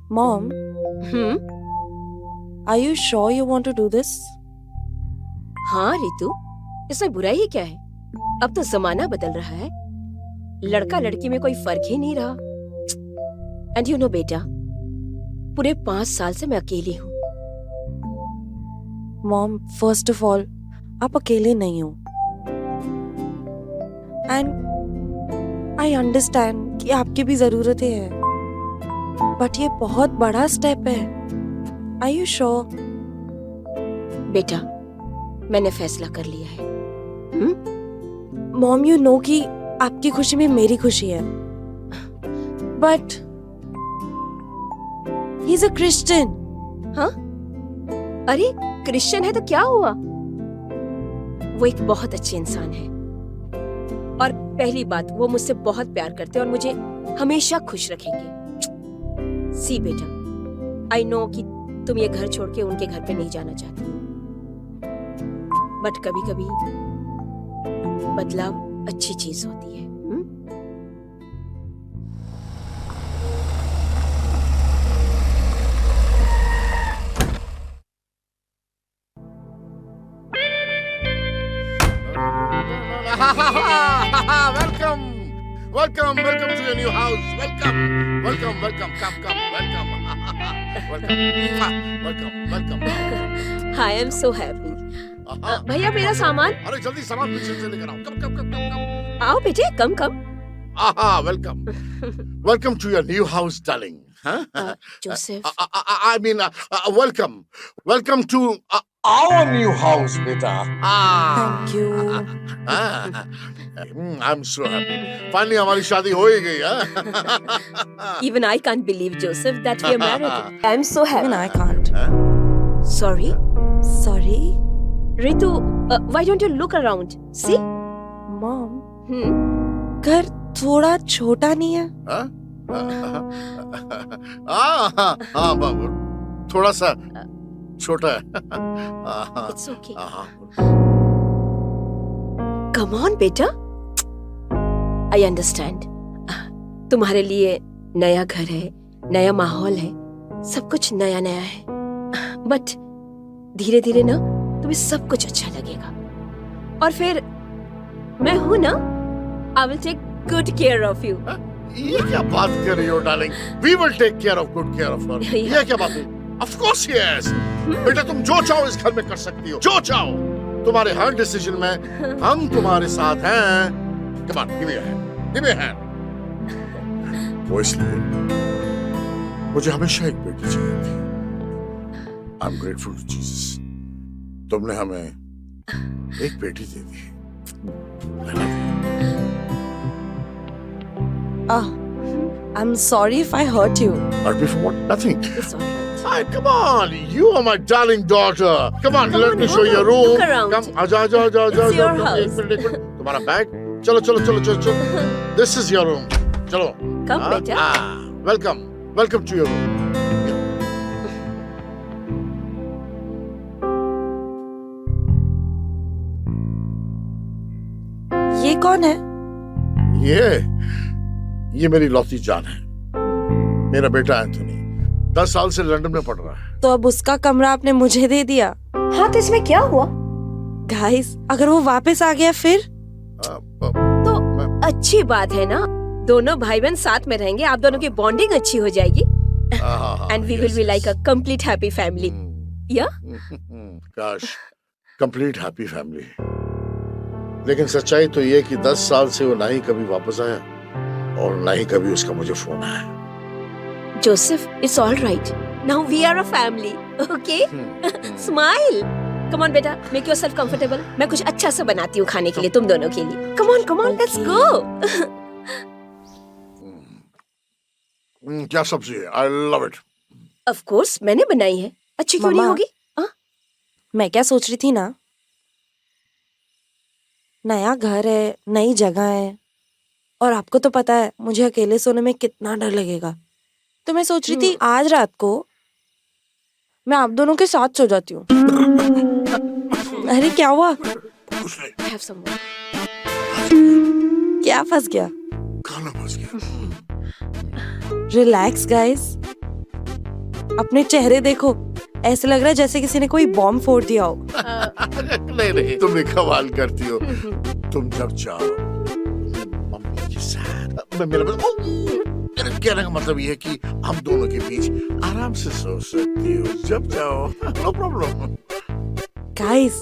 Mom, are you sure you want to do this? हाँ रितु, इसमें बुराई ही क्या है? अब तो जमाना बदल रहा है, लड़का लड़की में कोई फर्क ही नहीं रहा। एंड यू नो बेटा, पूरे 5 साल से मैं अकेली हूँ। Mom, first of all, आप अकेले नहीं हो। And I understand कि आपकी भी जरूरतें हैं, बट ये बहुत बड़ा स्टेप है। Are you sure? बेटा, मैंने फैसला कर लिया है। Mom, you know कि आपकी खुशी में मेरी खुशी है, but he's a Christian. हाँ? अरे क्रिश्चियन है तो क्या हुआ? वो एक बहुत अच्छे इंसान है, और पहली बात वो मुझसे बहुत प्यार करते हैं और मुझे हमेशा खुश रखेंगे। सी बेटा, आई नो कि तुम ये घर छोड़ के उनके घर पे नहीं जाना चाहती, बट कभी कभी बदलाव अच्छी चीज होती है। Welcome to your new house. Welcome. Come. Welcome. I am so happy. भैया मेरा सामान। अरे जल्दी सामान पीछे से लेकर आओ। कम। आओ बेटे, कम। Welcome to your new house, darling. Joseph. I mean, welcome to our new house, beta. Thank you. I'm so happy. Finally, हमारी शादी हो ही गई, हाँ? Even I can't believe, Joseph, that we are married. I'm so happy. Even I can't. Sorry, Sorry, Ritu. Why don't you look around? See? Mom. घर थोड़ा छोटा नहीं है? हाँ बाबू, थोड़ा सा छोटा है। It's okay. Come on, बेटा. I understand. तुम्हारे लिए नया घर है, नया माहौल है, सब कुछ नया है। बट धीरे धीरे ना तुम्हें सब कुछ अच्छा लगेगा, और फिर मैं हूं ना, I will take good care of you. ये क्या बात कर रही हो darling? We will take good care of her. ये क्या बात है? Of course yes. बेटा तुम जो चाहो इस घर में कर सकती हो, जो चाहो। तुम्हारे हर डिसीजन में हम तुम्हारे साथ हैं। Come on, give me a hand. वो इसलिए मुझे हमेशा एक बेटी चाहिए थी। I'm grateful to Jesus. तुमने हमें एक बेटी दे दी। I love you. I'm sorry if I hurt you. Hurt me for what? Nothing. It's all right. Hi, come on. You are my darling daughter. Come on, let me show you your room. Look around. Come, आजा. It's your house. एक minute. तुम्हारा bag. चलो. This is your room. चलो. Come, बेटा. Welcome to your room. ये कौन है? ये मेरी लौती जान है, मेरा बेटा एंथोनी। 10 साल से लंदन में पढ़ रहा है। तो अब उसका कमरा आपने मुझे दे दिया। हाँ, तो इसमें क्या हुआ? गाइस, अगर वो वापस आ गया फिर? तो अच्छी बात है ना, दोनों भाई बहन साथ में रहेंगे, आप दोनों की बॉन्डिंग अच्छी हो जाएगी, and we will be like a complete happy family. या काश कंप्लीट हैप्पी फैमिली। लेकिन सच्चाई तो ये कि 10 साल से वो ना ही कभी वापस आया और ना ही कभी उसका मुझे फोन आया। Joseph, it's all right, now we are a family, okay? Smile. Come on बेटा, मेक योरसेल्फ कंफर्टेबल। मैं कुछ अच्छा सा बनाती हूँ खाने के लिए तुम दोनों के लिए। Come on, let's go. क्या सब्जी है? I love it. Of course मैंने बनाई है, अच्छी क्यों नहीं मम्मा, होगी? मैं क्या सोच रही थी ना, नया घर है, नई जगह है, और आपको तो पता है मुझे अकेले सोने में कितना डर लगेगा। तो मैं सोच रही थी आज रात को मैं आप दोनों के साथ सो जाती हूँ। अरे क्या हुआ? Have some more. क्या फंस गया? गाना बज गया। रिलैक्स गाइस, अपने चेहरे देखो, ऐसे लग रहा है जैसे किसी ने कोई बॉम्ब फोड़ दिया हो। नहीं, तुम भी कमाल करती हो। तुम जब चाहो मम्मी के साथ मेरे कहने का मतलब ये है कि हम दोनों के बीच आराम से सो सकती हो जब चाहो, नो प्रॉब्लम। गाइस,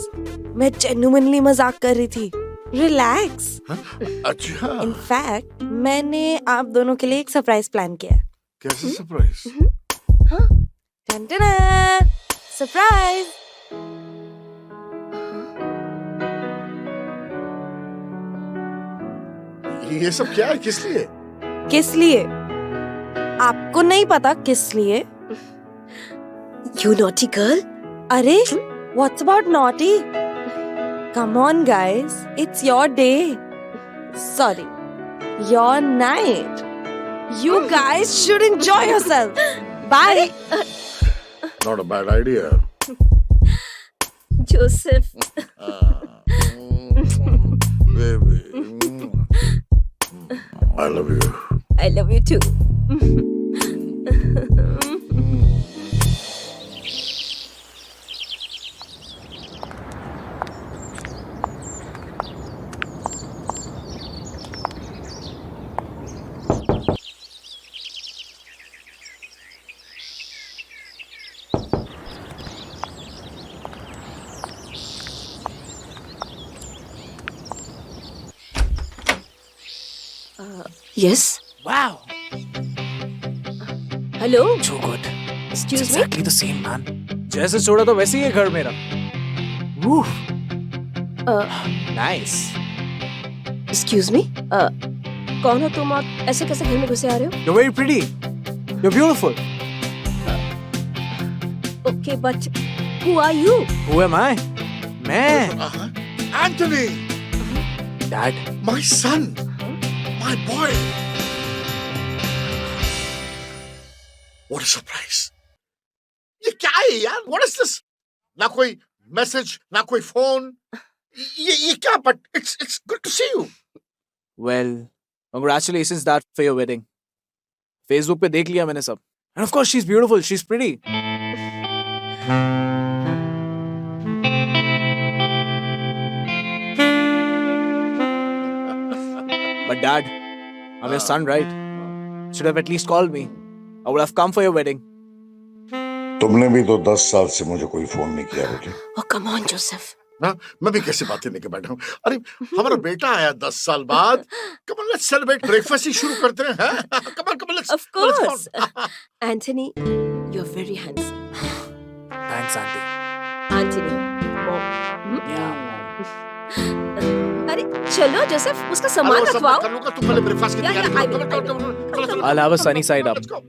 मैं जेन्युइनली मजाक कर रही थी। रिलैक्स। अच्छा, इनफैक्ट मैंने आप दोनों के लिए एक सरप्राइज प्लान किया है। कैसे सरप्राइज? सरप्राइज। ये सब क्या है, किस लिए? किस लिए? आपको नहीं पता किस लिए? You naughty girl. अरे, what's about naughty? Come on guys, it's your day. Sorry, your night. You guys should enjoy yourself. Bye. Not a bad idea. Joseph. Baby. I love you. I love you too. Yes. Wow, Hello. so good. Excuse It's me. exactly the same, man. जैसे छोड़ा तो वैसे ही है घर मेरा. Woof. Nice. Excuse me. कौन हो तुम और ऐसे कैसे घर में घुसे आ रहे हो? You're very pretty. You're beautiful. Okay, but who are you? Who am I? मैं. Anthony, Dad. my son, my boy. What a surprise. ये क्या है यार? What is this? ना कोई मैसेज, ना कोई फोन. ये क्या? But it's good to see you. Well, congratulations, Dad, for your wedding. Facebook पे देख लिया मैंने सब. And of course, she's beautiful. She's pretty. But Dad, I'm your son, right? Should have at least called me. I would have come for your wedding. तुमने भी तो 10 साल से मुझे कोई फोन नहीं किया बेटे. Oh, come on, Joseph. ना, मैं भी कैसे बातें लेके बैठा हूँ. अरे हमारा बेटा आया 10 साल बाद. Come on, let's celebrate. Breakfast ही शुरू करते हैं. Come on, let's. Of course. Anthony, you're very handsome. Thanks, Auntie. Anthony, Mom. Yeah. अरे चलो जोसेफ, उसका सामान रखवाओ. कर लूँगा, तुम पहले ब्रेकफास्ट की Yeah, तैयारी yeah, I करो. will, Come on, चलो. I'll have a sunny side up. Let's go.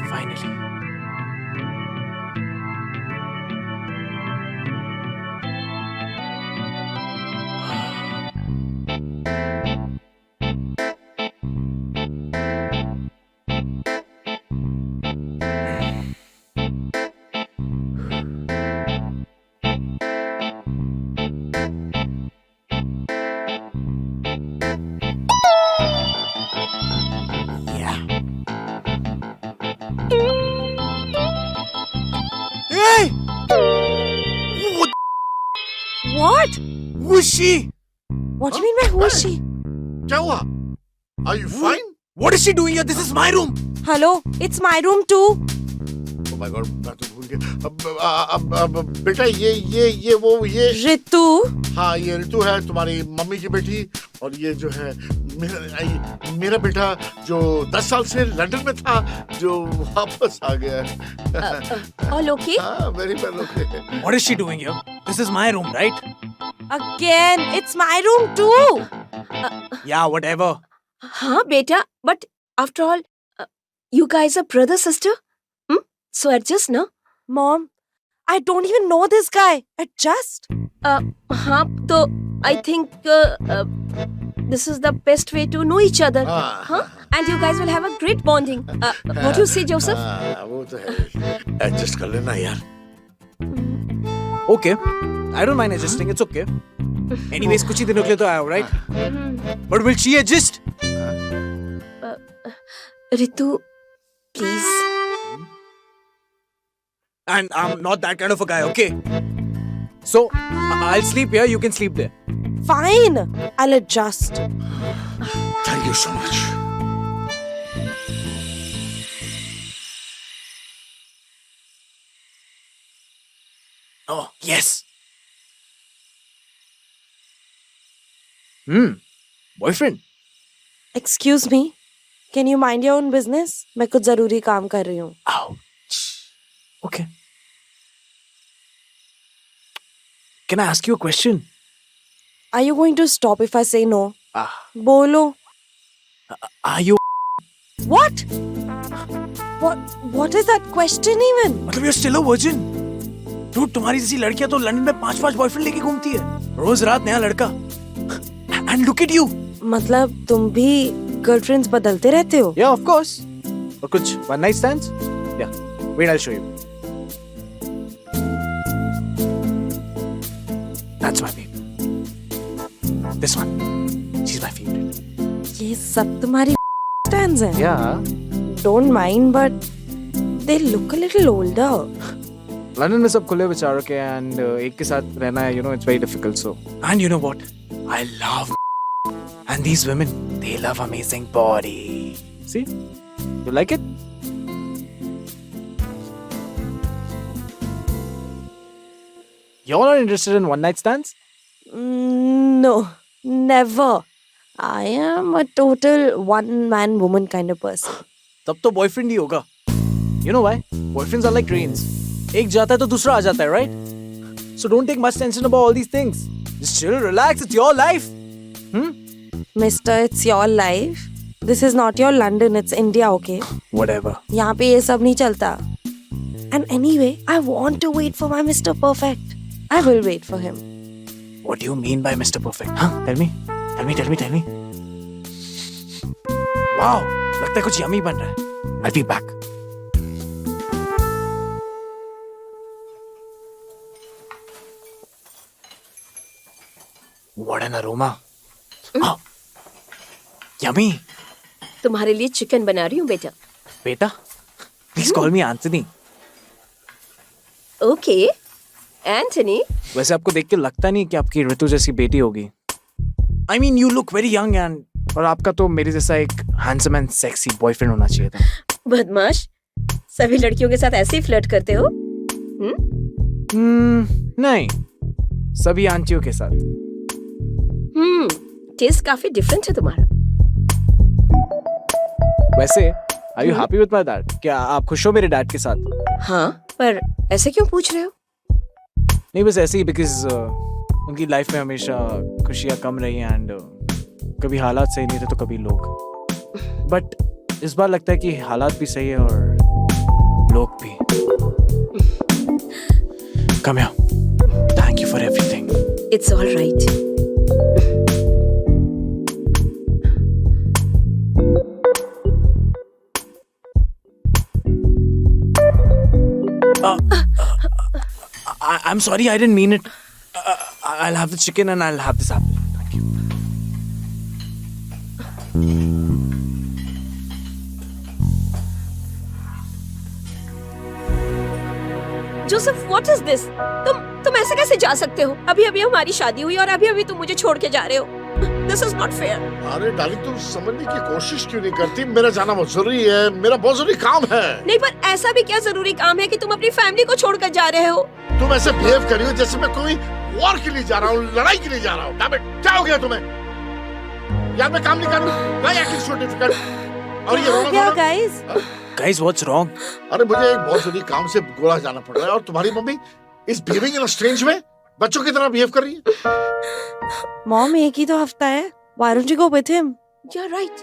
Finally. Yeah. Hey! What? Who is she? What do you mean by who is she? क्या हुआ? Are you fine? What is she doing here? This is my room. Hello, it's my room too. Oh my God, मैं तो भूल गया. अब बेटा ये रितु, हाँ, ये ऋतु है, तुम्हारी मम्मी की बेटी. और ये जो है मेरा बेटा जो 10 साल से लंदन में था, जो वापस आ गया है. All okay? हाँ, very well okay. What is she doing here? This is my room, right? again, it's my room too. Yeah, whatever. हाँ बेटा, but after all, you guys are brother sister. So adjust ना. Mom, I don't even know this guy. Adjust. हाँ तो I think this is the best way to know each other. Huh? And you guys will have a great bonding. What do you say, Joseph? वो तो है. Adjust कर लेना यार. Okay, I don't mind adjusting. It's okay. Anyways, कुछ ही दिनों के लिए तो आया हो, right? But will she adjust? Ritu please. And I'm not that kind of a guy, okay? So, I'll sleep here, you can sleep there. Fine, I'll adjust. Thank you so much. Oh, yes. Boyfriend. Excuse me, can you mind your own business? मैं कुछ जरूरी काम कर रही हूँ. Ouch. Okay. Can I ask you a question? Are you going to stop if I say no? Ah, बोलो. are you? What? What is that question even? मतलब you're still a virgin? Dude, तुम्हारी जैसी लड़कियां तो London में 5-5 boyfriend लेके घूमती है. रोज रात नया लड़का. And look at you. मतलब तुम भी गर्लफ्रेंड्स बदलते रहते हो? Yeah, of course. और कुछ one night stands? Yeah. Wait, I'll show you. That's my babe. This one. She's my favorite. ये सब तुम्हारी stands हैं? Yeah. Don't mind, but they look a little older. London में सब खुले विचारों के and एक के साथ रहना है, you know, it's very difficult. So, and you know what? I love and these women, they love amazing body. See? You like it? You're not interested in one night stands? No, never. I am a total one-man woman kind of person. तब तो boyfriend ही होगा. You know why? Boyfriends are like trains. एक जाता है तो दूसरा आ जाता है, right? So don't take much tension about all these things. Just chill, relax. It's your life. Mister, it's your life. This is not your London, it's India, okay? Whatever. यहाँ पे ये सब नहीं चलता. And anyway, I want to wait for my Mr. Perfect. I will wait for him. What do you mean by Mr. Perfect? Huh? Tell me. Tell me. Wow. लगता है कुछ yummy बन रहा है. I'll be back. What an aroma. Oh. Yummy. तुम्हारे लिए chicken बना रही हूँ बेटा. बेटा, please call me Anthony. Okay Anthony. वैसे आपको देख के लगता नहीं कि आपकी ऋतु जैसी बेटी होगी. I mean, you look very young and और आपका तो मेरे जैसा एक handsome and sexy boyfriend होना चाहिए था. बदमाश. सभी लड़कियों के साथ ऐसे ही फ्लर्ट करते हो? नहीं. सभी आंटियों के साथ. टेस्ट काफी डिफरेंट है तुम्हारा. वैसे, are you happy with my dad? क्या आप खुश हो मेरे डैड के साथ? हाँ, पर ऐसे क्यों पूछ रहे हो? नहीं, बस ऐसे ही because उनकी लाइफ में हमेशा खुशियाँ कम रही हैं and कभी हालात सही नहीं थे तो कभी लोग. बट इस बार लगता है कि हालात भी सही है और लोग भी. Come here. Thank you for everything. It's all right. I'm sorry, I didn't mean it. I'll have the chicken and I'll have this apple. Thank you. Joseph, what is this? तुम ऐसे कैसे जा सकते हो? अभी अभी हमारी शादी हुई और अभी अभी तुम मुझे छोड़ के जा रहे हो. This is not fair. अरे डार्लिंग, तुम समझने की कोशिश क्यों नहीं करती? मेरा जाना बहुत जरूरी है. मेरा बहुत जरूरी काम है. नहीं, पर ऐसा भी क्या जरूरी काम है कि तुम अपनी फैमिली को छोड़कर जा रहे हो? तुम ऐसे बिहेव कर रही हो जैसे मैं कोई वॉर के लिए जा रहा हूँ, लड़ाई के लिए जा रहा हूँ. क्या हो गया तुम्हें? यार मैं काम नहीं कर रहा हूँ. Why acting so difficult? और ये रोना क्या धोना? guys? Guys, what's wrong? अरे मुझे एक बहुत जरूरी काम से गोवा जाना पड़ रहा है और तुम्हारी मम्मी इस बिहेविंग इन अ स्ट्रेंज वे बच्चों की तरह बिहेव कर रही है. Mom, एक ही तो हफ्ता है. Why don't you go with him? You're right.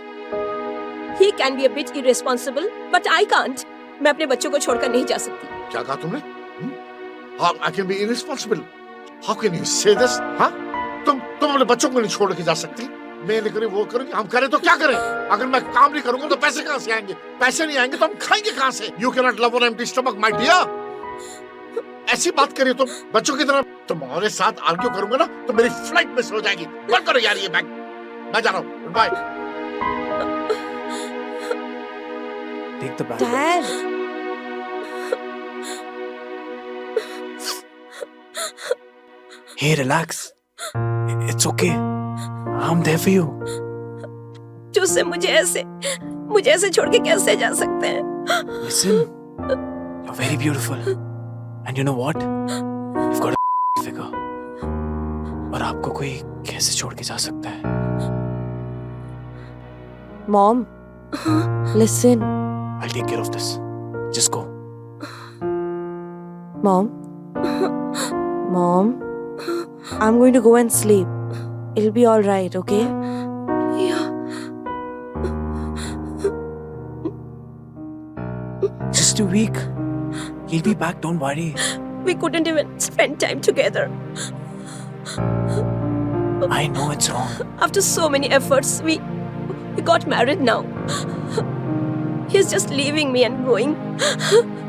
He can be a bit irresponsible, but I can't. मैं अपने बच्चों को छोड़कर नहीं जा सकती. क्या कहा तुमने? How I can be irresponsible? How can you say this? हाँ? तुम अपने बच्चों को नहीं छोड़ के जा सकती? मैं नहीं करूँ, वो करूँ, हम करें तो क्या करें? अगर मैं काम नहीं करूँगा तो पैसे कहाँ से आएंगे? पैसे नहीं आएंगे तो हम खाएंगे कहाँ से? You cannot love on empty stomach, my dear. ऐसी बात करिए तुम बच्चों की तरह। तुम्हारे साथ आर्ग्यू करूंगा ना तो मेरी फ्लाइट मिस हो जाएगी। बंद करो यार ये बैग, मैं जा रहा हूँ, good bye. Take the bag. Dad, Hey, relax. It's okay. I'm there for you. Joseph मुझे ऐसे छोड़ के कैसे जा सकते हैं? Listen, you're very beautiful. And you know what? You've got a figure. और आपको कोई कैसे छोड़ के जा सकता है? Mom, listen. I'll take care of this. Just go. Mom, Mom, I'm going to go and sleep. It'll be all right, okay? Yeah. Just a week. He'll be back, don't worry. We couldn't even spend time together. I know it's wrong. After so many efforts, we got married now. He's just leaving me and going.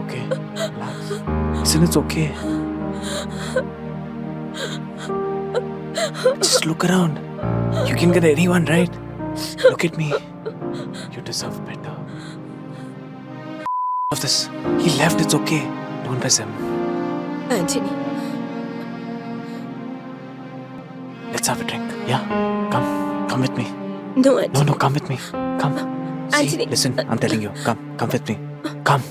Okay, relax. Listen, it's okay. Just look around. You can get anyone, right? Look at me. You deserve better. Of this. He left, it's okay. Don't miss him. Anthony, Let's have a drink. Yeah? Come with me. no, Anthony. No, come with me. Come. See, Anthony. listen, I'm telling you. Come with me. Come.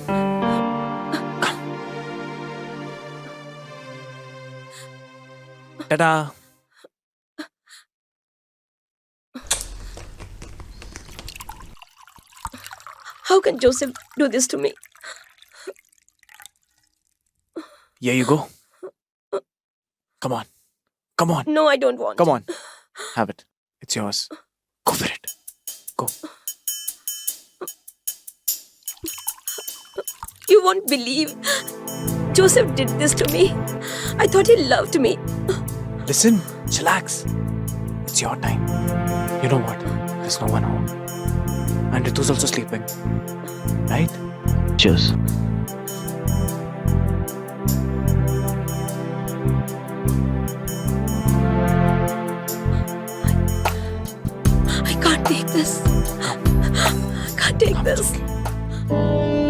Ta-da! How can Joseph do this to me? Here you go. Come on. Come on. No, I don't want. Come on. Have it. It's yours. Go for it. Go. You won't believe. Joseph did this to me. I thought he loved me. Listen, chillax. It's your time. You know what? There's no one home. And Ritu's also sleeping. Right? Cheers. I can't take this. I can't take Come, it's this. okay.